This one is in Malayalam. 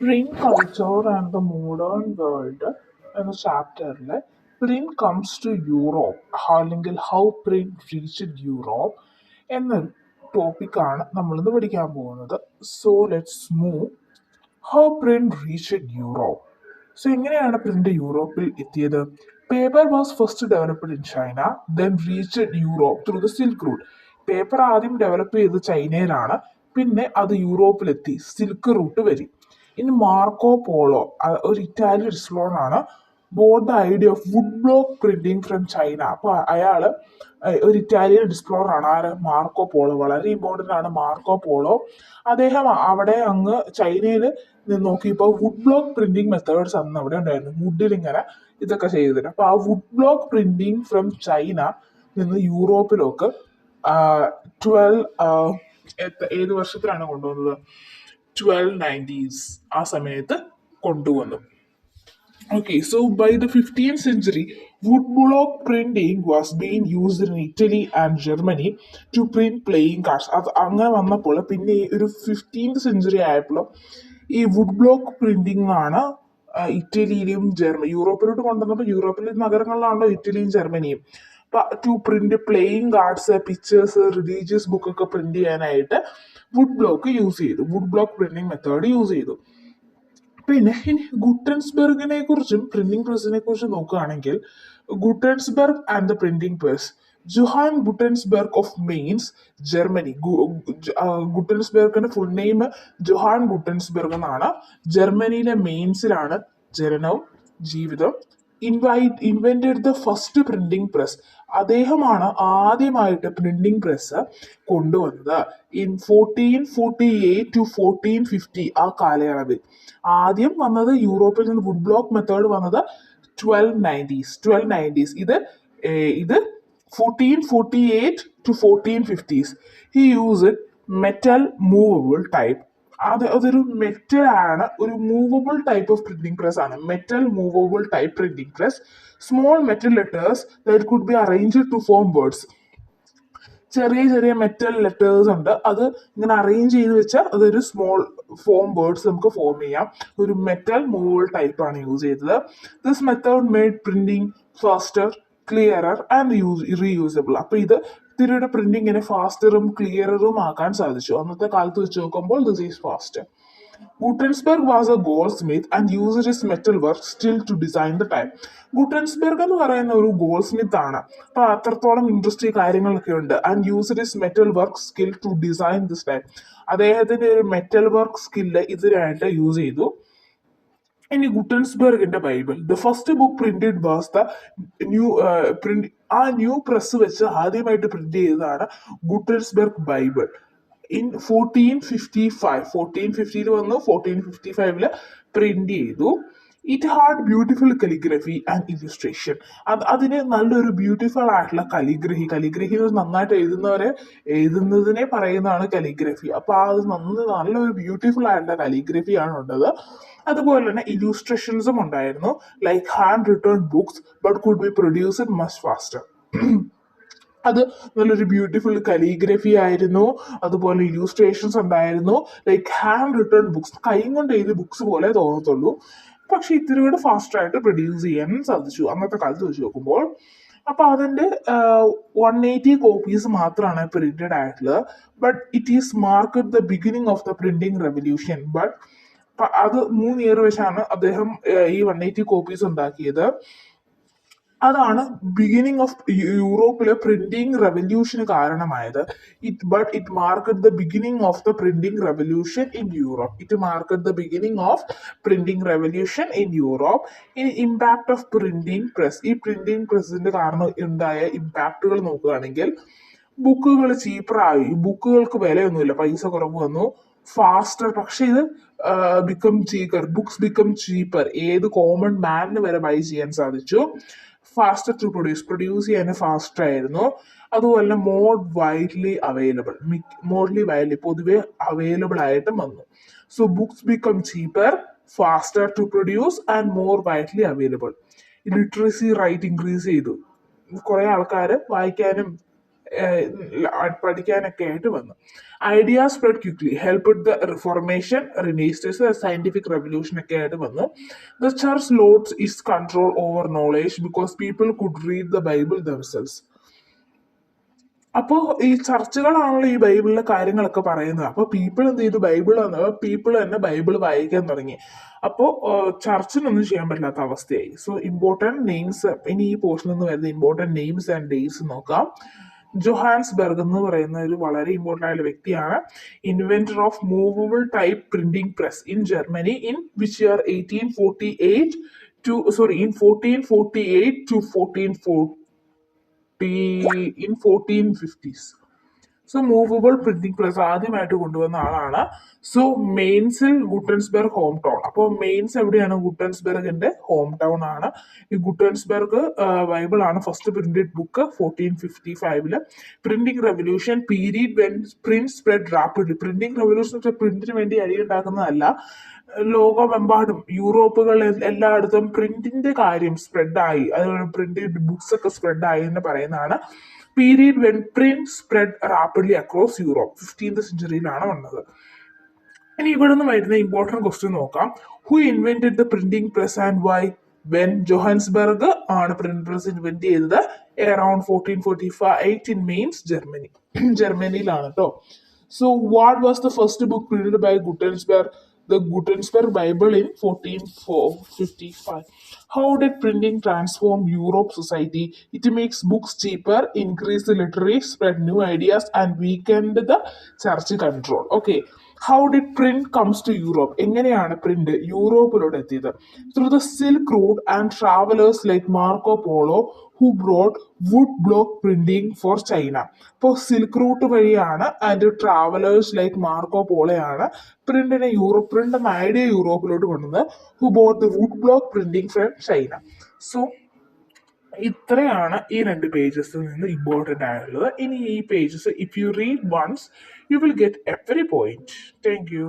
Print culture and the modern world എന്ന ചാപ്റ്ററിൽ പ്രിന്റ് കംസ് ടു യൂറോപ്പ് അല്ലെങ്കിൽ ഹൗ പ്രിന്റ് റീച്ച്ഡ് യൂറോപ്പ് എന്നൊരു ടോപ്പിക്കാണ് നമ്മളിന്ന് പഠിക്കാൻ പോകുന്നത്. So let's move how print reached Europe. So എങ്ങനെയാണ് പ്രിന്റ് യൂറോപ്പിൽ എത്തിയത്? Paper was first developed in China, then reached Europe through the silk route. Paper ആദ്യം ഡെവലപ്പ് ചെയ്തത് ചൈനയിലാണ്, പിന്നെ അത് യൂറോപ്പിലെത്തി സിൽക്ക് റൂട്ട് വഴി. ഇനി മാർക്കോ പോളോ ഒരു ഇറ്റാലിയൻ എക്സ്പ്ലോറർ ആണ്, boat the idea of wood block printing from China. അപ്പൊ അയാള് ഒരു ഇറ്റാലിയൻ എക്സ്പ്ലോറർ ആണ്. ആര്? Marco Polo. വളരെ ഇമ്പോർട്ടന്റ് ആണ് മാർക്കോ പോളോ. അദ്ദേഹം അവിടെ അങ്ങ് ചൈനയിൽ നിന്ന് നോക്കിയപ്പോൾ വുഡ് ബ്ലോക്ക് പ്രിന്റിംഗ് മെത്തേഡ്സ് അന്ന് അവിടെ ഉണ്ടായിരുന്നു. വുഡിൽ ഇങ്ങനെ ഇതൊക്കെ ചെയ്തിട്ട്, അപ്പൊ ആ wood block printing from China നിന്ന് യൂറോപ്പിലേക്ക് ട്വൽവ് ഏത് വർഷത്തിലാണ് കൊണ്ടുവന്നത്? 1290s ആ സമയത്ത് കൊണ്ടുവന്നു. Okay, so by the 15th century, woodblock printing was being used in Italy and Germany to print playing cards. അത് അങ്ങനെ വന്നപ്പോൾ പിന്നെ ഈ ഒരു 15th സെഞ്ചുറി ആയപ്പോൾ ഈ വുഡ് ബ്ലോക്ക് പ്രിന്റിംഗ് ആണ് ഇറ്റലിയിലും യൂറോപ്പിലോട്ട് കൊണ്ടുവന്നപ്പോൾ യൂറോപ്പിലെ നഗരങ്ങളിലാണല്ലോ ഇറ്റലിയും ജർമ്മനിയും. To print playing cards, pictures, religious ബുക്കൊക്കെ പ്രിന്റ് ചെയ്യാനായിട്ട് വുഡ് ബ്ലോക്ക് യൂസ് ചെയ്തു. Wood block printing method use ചെയ്തു. പിന്നെ ഇനി ഗുട്ടൻസ്ബർഗിനെ കുറിച്ചും പ്രിന്റിംഗ് പ്രസിനെ കുറിച്ചും നോക്കുകയാണെങ്കിൽ, Gutenberg and the printing press. Johann Gutenberg of Mainz, Germany. ഗുട്ടൻസ്ബർഗിന്റെ ഫുൾ നെയിം ജുഹാൻ ഗുട്ടൻസ്ബർഗ് എന്നാണ്. ജർമ്മനിയിലെ മെയിൻസിലാണ് ജനനവും ജീവിതം. Invented the first printing press. അദ്ദേഹമാണ് ആദ്യമായിട്ട് പ്രിന്റിംഗ് പ്രസ് കൊണ്ടുവന്നത്. ഇൻ 1448 to 1450 ആ കാലയളവിൽ. ആദ്യം വന്നത് യൂറോപ്പിൽ നിന്ന് വുഡ് ബ്ലോക്ക് മെത്തേഡ് വന്നത് 1290s. ഇത് 1448 to 1450s. He use metal movable type. അതൊരു മെറ്റൽ ആണ്, ഒരു movable type of printing press ആണ്. Metal movable type printing press. Small metal letters that could be arranged to form words. ചെറിയ ചെറിയ മെറ്റൽ ലെറ്റേഴ്സ് ഉണ്ട്, അത് ഇങ്ങനെ അറേഞ്ച് ചെയ്ത് വെച്ചാൽ അതൊരു സ്മോൾ ഫോം വേർഡ്സ് നമുക്ക് ഫോം ചെയ്യാം. ഒരു മെറ്റൽ മൂവബിൾ ടൈപ്പ് ആണ് യൂസ് ചെയ്തത്. This method made printing faster, clearer and reusable. അപ്പൊ ഇത് ഇതിലൂടെ പ്രിന്റിങ്ങിനെ ഫാസ്റ്ററും ക്ലിയറും ആക്കാൻ സാധിച്ചു. അന്നത്തെ കാലത്ത് വെച്ച് നോക്കുമ്പോൾ this is faster. Gutenberg was a goldsmith and used his metal work still to design the time. Gutenberg എന്ന് പറയുന്ന ഒരു ഗോൾഡ് സ്മിത്ത് ആണ്. അപ്പൊ അത്രത്തോളം ഇൻട്രസ്റ്റിംഗ് കാര്യങ്ങളൊക്കെ ഉണ്ട്. And used his metal work skill to design this time. അദ്ദേഹത്തിന്റെ ഒരു മെറ്റൽ വർക്ക് സ്കില്ല് ഇതിനായിട്ട് യൂസ് ചെയ്തു. ഇനി ഗുട്ടൻസ്ബർഗിന്റെ Bible. The first book printed was the new print. ആ ന്യൂ പ്രസ് വെച്ച് ആദ്യമായിട്ട് പ്രിന്റ് ചെയ്തതാണ് ഗുട്ടൻസ്ബർഗ് ബൈബിൾ. ഇൻ 1450 വന്നു, 1455 പ്രിന്റ് ചെയ്തു. It had beautiful calligraphy and illustration. അതിന് നല്ലൊരു ബ്യൂട്ടിഫുൾ ആയിട്ടുള്ള കലിഗ്രഫി നന്നായിട്ട് എഴുതുന്നതിനെ പറയുന്നതാണ് കലിഗ്രഫി. അപ്പൊ അത് നല്ലൊരു ബ്യൂട്ടിഫുൾ ആയിട്ടുള്ള കലിഗ്രഫിയാണ് ഉള്ളത്. അതുപോലെ തന്നെ ഇല്ലുസ്ട്രേഷൻസും ഉണ്ടായിരുന്നു, like hand written books but could be produced much faster. അത് നല്ലൊരു ബ്യൂട്ടിഫുൾ കലിഗ്രഫി ആയിരുന്നു. അതുപോലെ ഇല്യൂസ്ട്രേഷൻസ് ഉണ്ടായിരുന്നു, ലൈക്ക് ഹാൻഡ് റിട്ടേൺ ബുക്സ്. കൈ കൊണ്ട് എഴുതിയ ബുക്സ് പോലെ തോന്നത്തുള്ളൂ, പക്ഷെ ഇത്തിരി കൂടെ ഫാസ്റ്റർ ആയിട്ട് പ്രൊഡ്യൂസ് ചെയ്യാൻ സാധിച്ചു അന്നത്തെ കാലത്ത് വെച്ച് നോക്കുമ്പോൾ. അപ്പൊ അതിന്റെ 180 കോപ്പീസ് മാത്രമാണ് പ്രിന്റഡ് ആയിട്ടുള്ളത്. But it is marked the beginning of the printing revolution. But അത് 3 ഇയർ വെച്ചാണ് അദ്ദേഹം ഈ 180 കോപ്പീസ് ഉണ്ടാക്കിയത്. അതാണ് ബിഗിനിങ് ഓഫ് യൂറോപ്പിലെ പ്രിന്റിംഗ് റെവല്യൂഷന് കാരണമായത്. It marked the beginning of the printing revolution in Europe. It marked the beginning of printing revolution in Europe. ഇനി ഇമ്പാക്ട് ഓഫ് പ്രിന്റിംഗ് പ്രസ്. ഈ പ്രിന്റിംഗ് പ്രസിന്റെ കാരണം ഉണ്ടായ ഇമ്പാക്റ്റുകൾ നോക്കുകയാണെങ്കിൽ, ബുക്കുകൾ ചീപ്പറായി. ബുക്കുകൾക്ക് വിലയൊന്നുമില്ല, പൈസ കുറവ് വന്നു. ഫാസ്റ്റർ, പക്ഷെ ഇത് ബുക്സ് ബിക്കം ചീപ്പർ. ഏത് കോമൺ മാനിന് വരെ ബൈ ചെയ്യാൻ സാധിച്ചു. ഫാസ്റ്റർ ടു പ്രൊഡ്യൂസ് ചെയ്യാൻ ഫാസ്റ്റർ ആയിരുന്നു. അതുപോലെ മോഡ്ലി വൈഡ്ലി പൊതുവെ അവൈലബിൾ ആയിട്ടും വന്നു. So books become cheaper, faster to produce and more widely available. Literacy rate increase ചെയ്തു. കുറെ ആൾക്കാർ വായിക്കാനും പഠിക്കാനൊക്കെ ആയിട്ട് വന്നു. Idea spread quickly help the reformation renaissance scientific revolution ഒക്കെ ആയിട്ട് വന്നു. ദ ചർച്ച് ലോഡ്സ് its control over knowledge because people could read the Bible themselves. അപ്പോൾ ഈ ചർച്ചുകളാണല്ലോ ഈ ബൈബിളിലെ കാര്യങ്ങളൊക്കെ പറയുന്നത്. അപ്പോൾ പീപ്പിൾ എന്ത് ചെയ്തു, ബൈബിൾ വന്നപ്പോൾ പീപ്പിൾ തന്നെ ബൈബിൾ വായിക്കാൻ തുടങ്ങി. അപ്പോൾ ചർച്ചിനൊന്നും ചെയ്യാൻ പറ്റാത്ത അവസ്ഥയായി. സോ ഇമ്പോർട്ടൻറ്റ് നെയിംസ്, ഇനി ഈ പോർഷനിൽ നിന്ന് വരുന്ന ഇമ്പോർട്ടൻറ്റ് നെയിംസ് ആൻഡ് ഡേറ്റ്സ് നോക്കാം. ജോഹാൻസ്ബർഗ് എന്ന് പറയുന്ന ഒരു വളരെ ഇമ്പോർട്ടൻ്റ് ആയ വ്യക്തിയാണ്. Inventor of movable type printing press in Germany in which year 1848 to in 1448 to 1440 in 1450s. So movable printing press ആദ്യമായിട്ട് കൊണ്ടുവന്ന ആളാണ്. സോ മെയിൻസിൽ ഗുട്ടൻസ്ബർഗ് ഹോം ടൗൺ. അപ്പോൾ മെയിൻസ് എവിടെയാണ്? ഗുട്ടൻസ്ബർഗിന്റെ ഹോം ടൗൺ ആണ്. ഈ ഗുട്ടൻസ്ബർഗ് ബൈബിൾ ആണ് first printed book 1455. Printing revolution period when print spread rapidly. Printing revolution വെച്ചാൽ പ്രിന്റിന് വേണ്ടി അടിയുണ്ടാക്കുന്നതല്ല. ലോകമെമ്പാടും യൂറോപ്പുകളിൽ എല്ലായിടത്തും പ്രിന്റിന്റെ കാര്യം സ്പ്രെഡായി, അതുപോലെ പ്രിന്റഡ് ബുക്സ് ഒക്കെ സ്പ്രെഡായി എന്ന് പറയുന്നതാണ്. Period when print spread rapidly across Europe 15th സെഞ്ചുറിയിലാണ് വന്നത്. ഇനി ഇവിടെ നിന്ന് വരുന്ന ഇമ്പോർട്ടൻറ്റ് ക്വസ്റ്റ്യൻ നോക്കാം. Who invented the printing press and why? When Johannesburg ആണ് പ്രിന്റ് പ്രസ് ഇൻവെന്റ് ചെയ്തത്. Around 1445 in Mainz, Germany. ജർമ്മനിയിലാണ് കേട്ടോ. So what was the first book printed by Gutenberg? The Gutenberg Bible in 1455. How did printing transform Europe society? It makes books cheaper, increase the literary, spread new ideas, and weakened the church control. Okay. How did print comes to Europe? എങ്ങനെയാണ് പ്രിന്റ് യൂറോപ്പിലോട്ട് എത്തിയത്? Through the Silk Route and travelers like Marco Polo who brought wood block printing for China. അപ്പോൾ സിൽക്ക് റൂട്ട് വഴിയാണ് ആൻഡ് ട്രാവലേഴ്സ് ലൈക്ക് മാർക്കോ പോളയാണ് പ്രിന്റ് എന്ന ഐഡിയ യൂറോപ്പിലോട്ട് കൊണ്ടുവന്നത്. Who bought the wood block printing from China. So ഇത്രയാണ് ഈ 2 പേജസിൽ നിന്ന് ഇമ്പോർട്ടൻ്റ് ആയുള്ളത്. ഇനി ഈ pages if you read once you will get every point. Thank U.